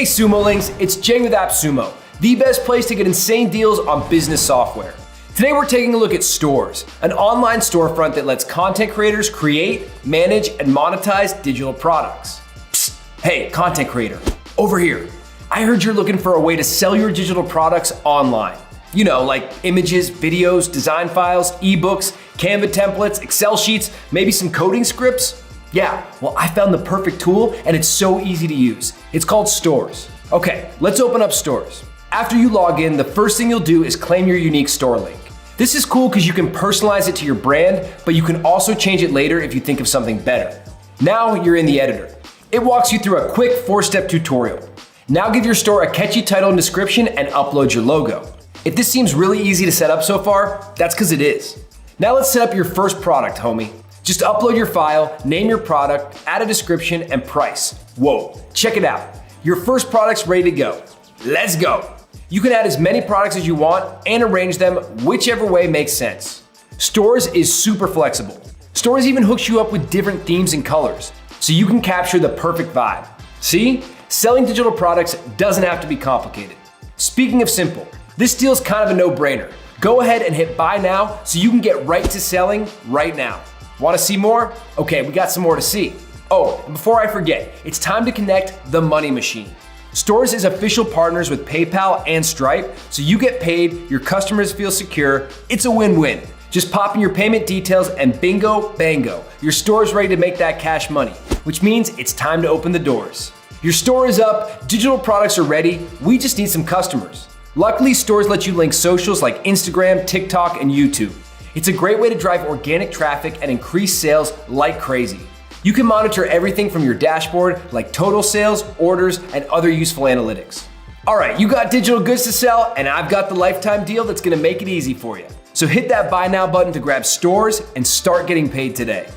Hey Sumolings, it's Jay with AppSumo, the best place to get insane deals on business software. Today we're taking a look at Storez, an online storefront that lets content creators create, manage, and monetize digital products. Psst, hey, content creator, over here. I heard you're looking for a way to sell your digital products online. You know, like images, videos, design files, ebooks, Canva templates, Excel sheets, maybe some coding scripts. Yeah, well, I found the perfect tool and it's so easy to use. It's called Storez. Okay, let's open up Storez. After you log in, the first thing you'll do is claim your unique store link. This is cool because you can personalize it to your brand, but you can also change it later if you think of something better. Now you're in the editor. It walks you through a quick 4-step tutorial. Now give your store a catchy title and description and upload your logo. If this seems really easy to set up so far, that's because it is. Now let's set up your first product, homie. Just upload your file, name your product, add a description, and price. Whoa, check it out. Your first product's ready to go. Let's go. You can add as many products as you want and arrange them whichever way makes sense. Storez is super flexible. Storez even hooks you up with different themes and colors, so you can capture the perfect vibe. See? Selling digital products doesn't have to be complicated. Speaking of simple, this deal's kind of a no-brainer. Go ahead and hit buy now so you can get right to selling right now. Want to see more? Okay, we got some more to see. Oh, and before I forget, it's time to connect the money machine. Storez is official partners with PayPal and Stripe, so you get paid, your customers feel secure, it's a win-win. Just pop in your payment details and bingo, bango, your store is ready to make that cash money, which means it's time to open the doors. Your store is up, digital products are ready, we just need some customers. Luckily, Storez lets you link socials like Instagram, TikTok, and YouTube. It's a great way to drive organic traffic and increase sales like crazy. You can monitor everything from your dashboard like total sales, orders, and other useful analytics. All right, you got digital goods to sell, and I've got the lifetime deal that's gonna make it easy for you. So hit that buy now button to grab Storez and start getting paid today.